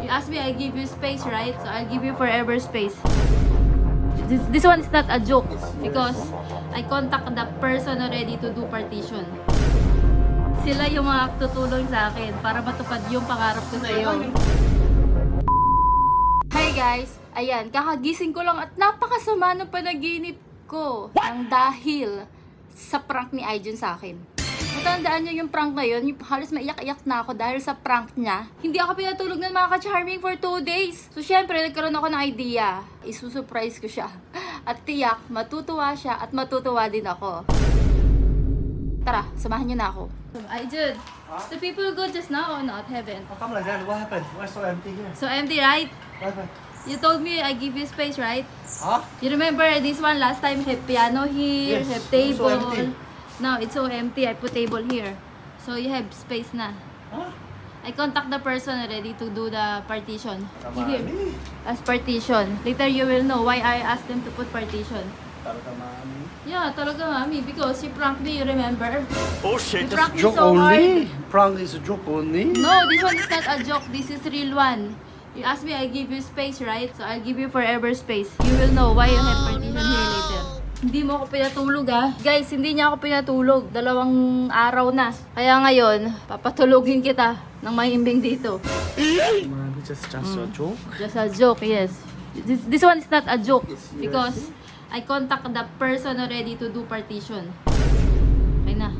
You ask me, I give you space, right? So I'll give you forever space. This one is not a joke because I contact the person already to do partition. Sila yung mga tutulong sa akin para matupad yung pangarap ko sa iyo. Hi guys! Ayan, kakagising ko lang at napakasama ng panaginip ko nang dahil sa prank ni Aijun sa akin. Matandaan nyo yung prank na yun, halos maiyak-iyak na ako dahil sa prank niya. Hindi ako pinatulog ng mga ka-charming for 2 days. So syempre, nagkaroon ako ng idea. Isusurprise ko siya. At tiyak, matutuwa siya at matutuwa din ako. Tara, samahan niyo na ako. Aijun, the people go just now or not? Heaven? How come like that? What happened? Why so empty here? So empty, right? What happened? You told me I give you space, right? Huh? You remember this one last time? Have piano here, Yes, have table. so empty. Now it's so empty. I put table here, so you have space na. Huh? I contact the person already to do the partition. Tamani. Here, as partition. Later you will know why I asked them to put partition. Tamani. Yeah, talaga mami, because you pranked me. You remember? Oh shit! You That's pranked me joke so only. hard. Prank is a joke only. No, this one is not a joke. This is real one. You asked me, I give you space, right? So I'll give you forever space. You will know why you have partition here later. Hindi mo ako pinatulog ah. Guys, hindi niya ako pinatulog. 2 araw na. Kaya ngayon, papatulogin kita ng mahimbing dito. Man, just a joke. Just a joke, yes. This one is not a joke because I contact the person already to do partition. Okay na.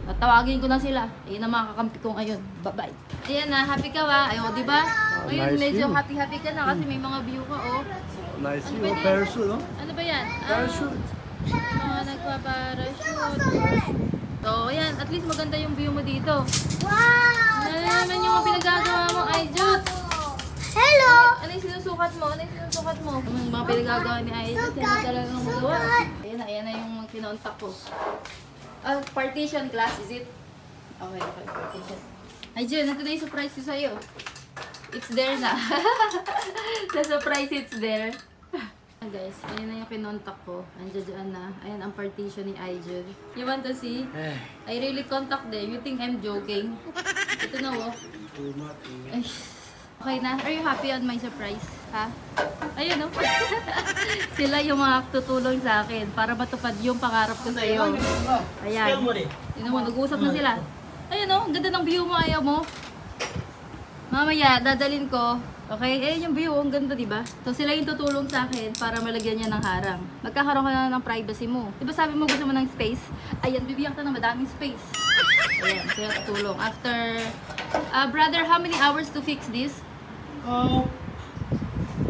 Tatawagin ko na sila. Ayun ang mga kakampi ko ngayon. Bye-bye. Ayan na, happy ka ba? Ayun, di ba? Ngayon, nice medyo view. happy-happy ka na kasi may mga view ka, oh. Nice Ano view. ba Oh, yan? parachute, no? Ano ba yan? Parachute. Mga nagpa-parachute. So, ayan. At least maganda yung view mo dito. Wow! Ano naman yung mga pinagagawa mo, Aijun? Hello! Ano yung sinusukat mo? Ano yung sinusukat mo? Yung mga pinagagawa ni Aijun, sino talagang magawa? Ayan na yung kinontak ko. Partition class, is it? Okay, partition. Aijun, ito na yung surprise ko sa'yo. It's there na. The surprise, it's there. Guys, ayan na yung kinontak ko. Andiyan na. Ayan ang partition ni Aijun. You want to see? I really contact them. You think I'm joking? Ito na, oh. Ay. Okay na? Are you happy on my surprise? Ha? Ayun, oh. Sila yung mga tutulong sa akin para matupad yung pangarap ko sa'yo. Ayan. Yun mo, nag-uusap na sila. Ayun, oh. Ang ganda ng view mo. Ayaw mo. Mamaya, dadalin ko. Okay? Eh, yung view, ang ganda, diba? So, sila yung tutulong sa akin para malagyan niya ng harang. Magkakaroon ka na ng privacy mo. Diba sabi mo gusto mo ng space? Ayan, bibigyan ka ng madaming space. Ayan, sila tutulong. After, brother, how many hours to fix this? 1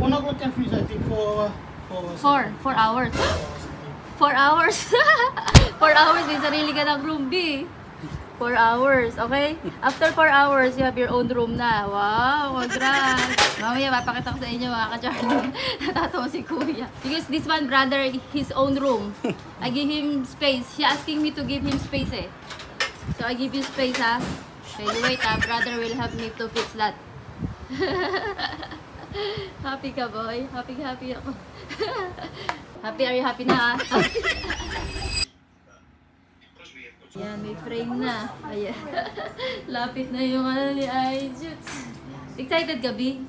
o'clock can finish, I think, for 4 hours. 4 hours. 4 hours, may sarili ka ng room, B. 4 hours, okay? After 4 hours, you have your own room na. Wow, congrats! Mamaya, papakita ko sa inyo mga ka-Charlie. Natatawa si Kuya. Because this one, brother, his own room. I give him space. He asking me to give him space eh. So, I give you space ha. Okay, wait ha. Brother will help me to fix that. Happy ka, boy? Happy ako. Happy, are you happy na ha? Yan, may frame na. Ayan. Lapit na yung ano ni Aijun. Excited ka, B?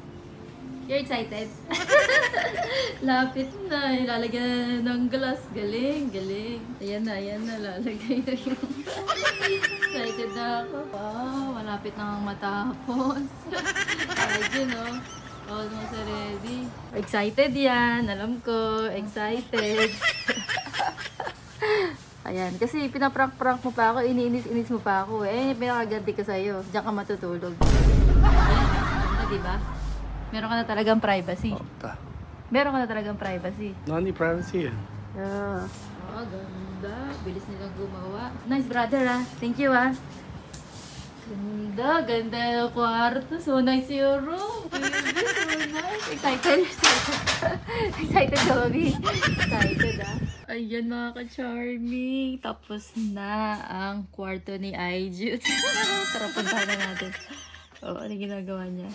You're excited? Lapit na. Ilalagyan na ng glass. Galing, galing. Ayan na. Lalagay na yung... Excited na ako. Wow, malapit na ang matapos. Aijun, oh. Almost ready. Excited yan. Alam ko. Excited. Ayan, kasi pinaprank-prank mo pa ako, iniinis-inis mo pa ako eh. Pinakaganti ko sa'yo. Diyan ka matutulog. Ayan, diba? Meron ka na talagang privacy. Meron ka na talagang privacy. No need privacy. Yeah. Oh, ganda. Bilis nilang gumawa. Nice brother ah. Thank you ah. Ganda yung kwarto. So nice your room. So nice. Excited. Excited ka, Bobby? Excited ah. Ayan mga ka-charming. Tapos na ang kwarto ni Aijun. Tara, puntahan na natin. Oh, ano ginagawa niya?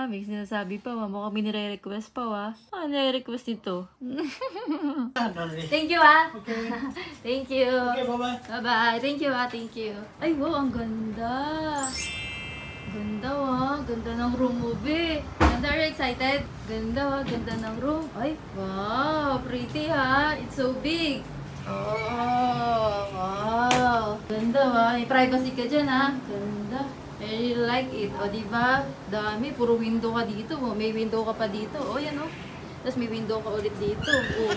May sinasabi pa. Mamo kami nire-request pa wa. Ano nire-request nito? Thank you Okay. Thank you. Okay, bye-bye. Bye-bye. Thank you Thank you. Ay, wow, ang ganda. Ganda ganda ng room mo, be. Ganda, are you excited? Ganda ganda ng room. Ay, wow, pretty ha. It's so big. Oh, wow. Ganda may privacy ka dyan ha. Ganda. I really like it. O, diba? Dami, puro window ka dito. O, may window ka pa dito. O, yan o. Tapos may window ka ulit dito. O,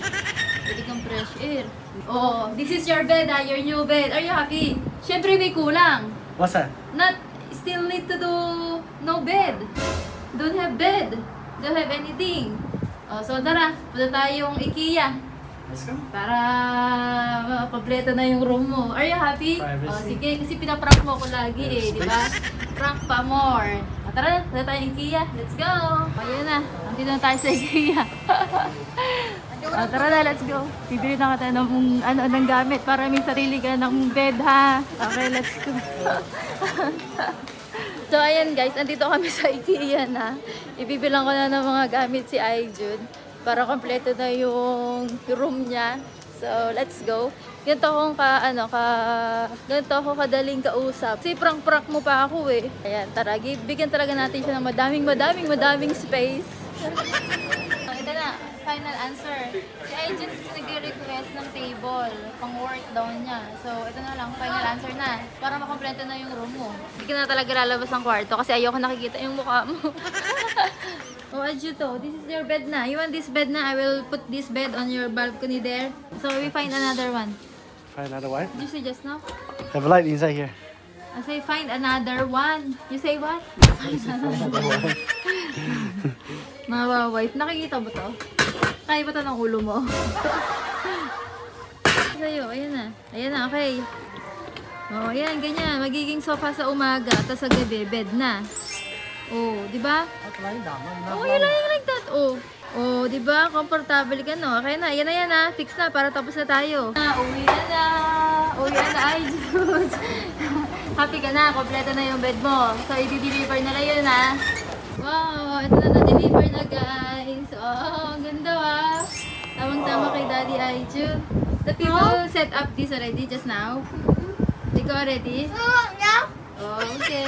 pwede kang fresh air. Oh, this is your bed ha, your new bed. Are you happy? Siyempre may kulang. What's that? Still need to do no bed. Don't have bed. Don't have anything. Oh, so tara, punta tayong IKEA. Let's go. Para kompleto na yung room mo. Are you happy? Privacy. Oh, sige, kasi pinaprank mo ako lagi di ba? Prank pa more. O, tara, punta tayong IKEA. Let's go! O, yun na. Andito na tayo sa IKEA. O, tara na, let's go. Bibili na kita ng gamit para may sarili ka ng bed, ha? Okay, let's go. So, ayan guys, andito kami sa IKEA na. Ibibilang ko na ng mga gamit si Aijun para kompleto na yung room niya. So, let's go. Ganito ako kadaling kausap. Kasi prank-prank mo pa ako eh. Ayan, tara, bigyan talaga natin siya ng madaming space. So, ito na, final answer. Si Aijun nag-request ng table, pang work daw niya. So, ito na lang, final answer na. Para makompleto na yung room mo. Hindi ka na talaga lalabas ng kwarto kasi ayoko nakikita yung mukha mo. Oh, Ajuto, this is your bed na. You want this bed na? I will put this bed on your balcony there. So, we find another one. Find another wife. Did you say just now? Have a light inside here. I say find another one. You say what? Mga wife, nakikita mo to? Kaya ba to ng ulo mo? Sa'yo, ayan na. Ayan na, okay. Oh, ayan, ganyan. Magiging sofa sa umaga, tapos sa gabi, bed na. Oh, di ba? Oh, you like that. Oh. Oh, di ba? Comfortable ka, no? Okay na. Yan na. Fix na para tapos na tayo. Uwi na. Ay, Diyos. Happy ka na. Kompleto na yung bed mo. So, i-deliver na lang yun, ha? Wow, ito na-deliver na, guys. Oh, ang ganda, ah. Tamang-tama kay Daddy Aijun. The people set up this already just now. Ikaw ready? No. Oh, okay.